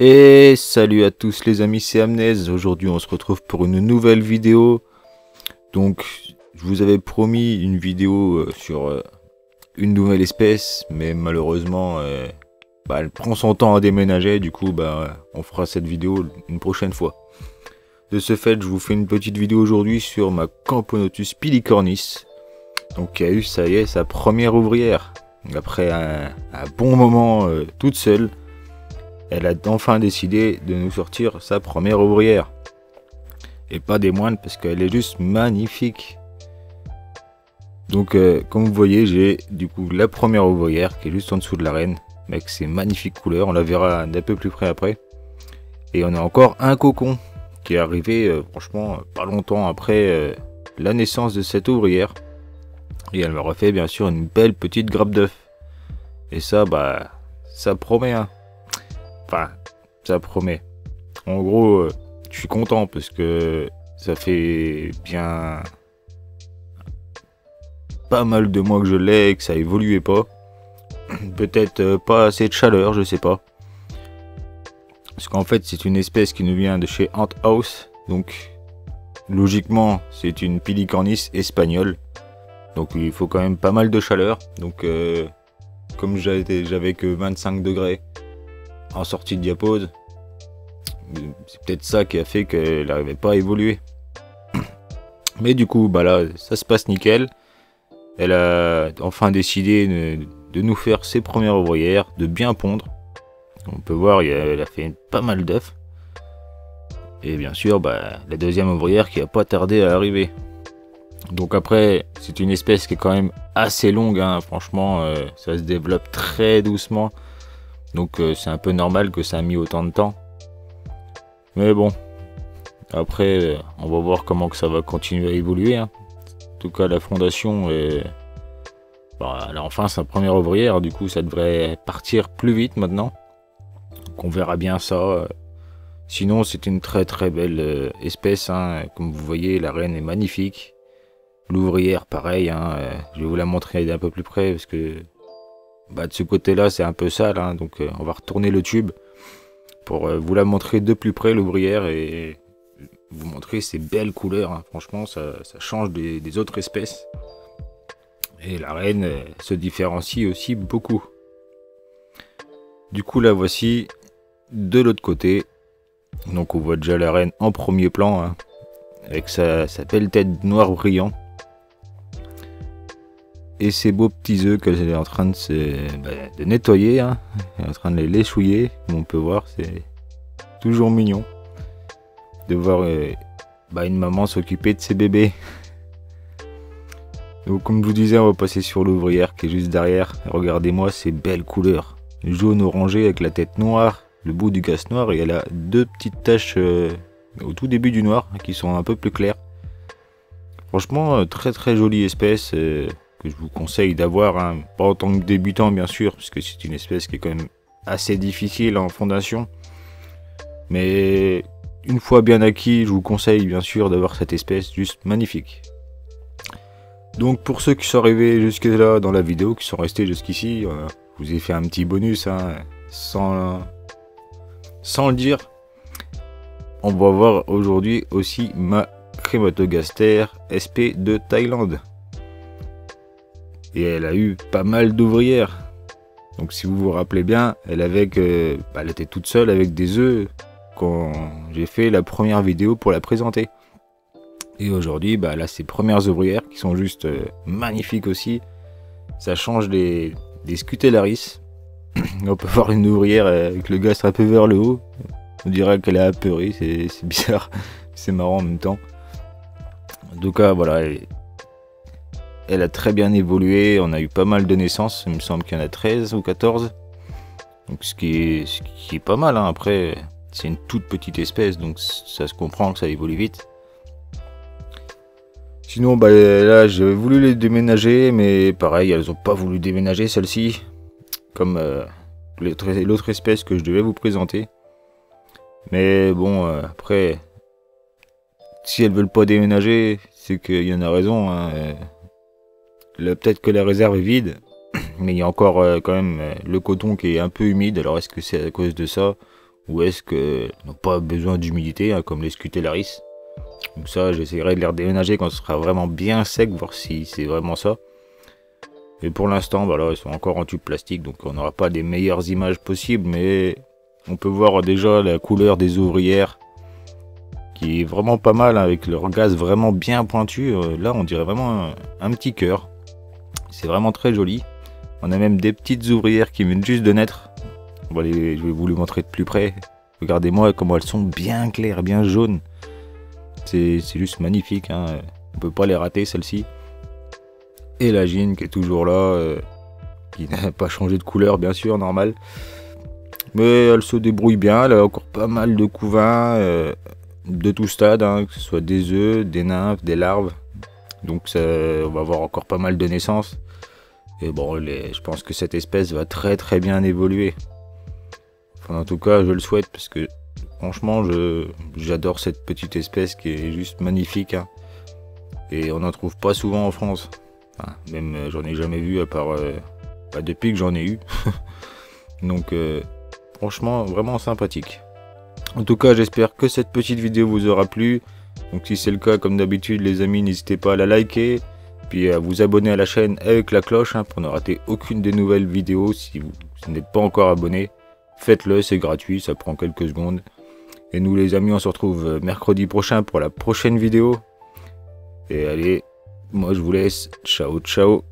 Et salut à tous les amis, c'est Amnez. Aujourd'hui on se retrouve pour une nouvelle vidéo. Donc je vous avais promis une vidéo sur une nouvelle espèce, mais malheureusement elle prend son temps à déménager. Du coup on fera cette vidéo une prochaine fois. De ce fait, je vous fais une petite vidéo aujourd'hui sur ma Camponotus pilicornis, donc qui a eu, ça y est, sa première ouvrière. Après un bon moment toute seule, elle a enfin décidé de nous sortir sa première ouvrière. Et pas des moindres, parce qu'elle est juste magnifique. Donc comme vous voyez, j'ai du coup la première ouvrière qui est juste en dessous de la reine, avec ses magnifiques couleurs. On la verra d'un peu plus près après. Et on a encore un cocon qui est arrivé franchement pas longtemps après la naissance de cette ouvrière. Et elle m'aurait fait bien sûr une belle petite grappe d'œuf. Et ça, ça promet, hein. Enfin, ça promet. En gros, je suis content parce que ça fait bien pas mal de mois que je l'ai et que ça évoluait pas. Peut-être pas assez de chaleur, je sais pas. Parce qu'en fait, c'est une espèce qui nous vient de chez Ant House. Donc, logiquement, c'est une pilicornis espagnole. Donc, il faut quand même pas mal de chaleur. Donc, comme j'avais que 25 degrés en sortie de diapause, c'est peut-être ça qui a fait qu'elle n'arrivait pas à évoluer. Mais du coup, là, ça se passe nickel. Elle a enfin décidé de nous faire ses premières ouvrières, de bien pondre. On peut voir, elle a fait pas mal d'œufs. Et bien sûr, la deuxième ouvrière qui a pas tardé à arriver. Donc après, c'est une espèce qui est quand même assez longue, hein. Franchement, ça se développe très doucement. Donc c'est un peu normal que ça a mis autant de temps. Mais bon, après, on va voir comment que ça va continuer à évoluer, hein. En tout cas, la fondation, elle a enfin sa première ouvrière. Du coup, ça devrait partir plus vite maintenant. Donc on verra bien ça. Sinon, c'est une très très belle espèce, hein. Comme vous voyez, la reine est magnifique. L'ouvrière, pareil, hein. Je vais vous la montrer d'un peu plus près parce que de ce côté-là, c'est un peu sale, hein. Donc, on va retourner le tube pour vous la montrer de plus près, l'ouvrière, et vous montrer ses belles couleurs, hein. Franchement, ça change des autres espèces. Et la reine se différencie aussi beaucoup. Du coup, la voici de l'autre côté. Donc, on voit déjà la reine en premier plan, hein, avec sa belle tête noire brillant. Et ces beaux petits œufs qu'elle est en train de nettoyer, hein. Elle est en train de les léchouiller, comme on peut voir, c'est toujours mignon de voir une maman s'occuper de ses bébés. Donc comme je vous disais, on va passer sur l'ouvrière qui est juste derrière. Regardez-moi ces belles couleurs, jaune orangé avec la tête noire, le bout du gaz noir, et elle a deux petites taches au tout début du noir qui sont un peu plus claires. Franchement, très très jolie espèce. Que je vous conseille d'avoir, hein, pas en tant que débutant bien sûr, parce que c'est une espèce qui est quand même assez difficile en fondation, mais une fois bien acquis, je vous conseille bien sûr d'avoir cette espèce juste magnifique. Donc pour ceux qui sont arrivés jusque là dans la vidéo, qui sont restés jusqu'ici, je vous ai fait un petit bonus, hein, sans le dire. On va voir aujourd'hui aussi ma Crématogaster SP de Thaïlande. Et elle a eu pas mal d'ouvrières. Donc si vous vous rappelez bien, elle était toute seule avec des œufs quand j'ai fait la première vidéo pour la présenter. Et aujourd'hui, elle a ses premières ouvrières qui sont juste magnifiques aussi. Ça change des Scutellaris. On peut voir une ouvrière avec le gaz un peu vers le haut. On dirait qu'elle est apeurée, c'est bizarre. C'est marrant en même temps. En tout cas, voilà. Elle a très bien évolué, on a eu pas mal de naissances, il me semble qu'il y en a 13 ou 14. Donc ce qui est pas mal, hein. Après, c'est une toute petite espèce, donc ça se comprend que ça évolue vite. Sinon, là, j'ai voulu les déménager, mais pareil, elles ont pas voulu déménager, celle-ci. Comme l'autre espèce que je devais vous présenter. Mais bon, après, si elles veulent pas déménager, c'est qu'il y en a raison, hein. Peut-être que la réserve est vide, mais il y a encore quand même le coton qui est un peu humide. Alors est-ce que c'est à cause de ça ou est-ce qu'elles n'ont pas besoin d'humidité, hein, comme les Scutellaris. Donc ça, j'essaierai de les redéménager quand ce sera vraiment bien sec, voir si c'est vraiment ça. Et pour l'instant, voilà, ils sont encore en tube plastique, donc on n'aura pas des meilleures images possibles, mais on peut voir déjà la couleur des ouvrières, qui est vraiment pas mal, hein, avec leur gaz vraiment bien pointu. Là, on dirait vraiment un petit cœur. C'est vraiment très joli. On a même des petites ouvrières qui viennent juste de naître. Je vais vous les montrer de plus près. Regardez-moi comment elles sont bien claires, bien jaunes. C'est juste magnifique, hein. On peut pas les rater, celles-ci. Et la Gine qui est toujours là, qui n'a pas changé de couleur, bien sûr, normal. Mais elle se débrouille bien, elle a encore pas mal de couvains, de tout stade, hein, que ce soit des œufs, des nymphes, des larves. Donc on va avoir encore pas mal de naissances. Et bon, je pense que cette espèce va très très bien évoluer. Enfin, en tout cas, je le souhaite parce que franchement, j'adore cette petite espèce qui est juste magnifique, hein. Et on n'en trouve pas souvent en France. Enfin, même j'en ai jamais vu à part depuis que j'en ai eu. Donc franchement, vraiment sympathique. En tout cas, j'espère que cette petite vidéo vous aura plu. Donc si c'est le cas, comme d'habitude les amis, n'hésitez pas à la liker. Puis à vous abonner à la chaîne avec la cloche, hein, pour ne rater aucune des nouvelles vidéos. Si vous n'êtes pas encore abonné, faites-le, c'est gratuit, ça prend quelques secondes. Et nous les amis, on se retrouve mercredi prochain pour la prochaine vidéo. Et allez, moi je vous laisse. Ciao, ciao.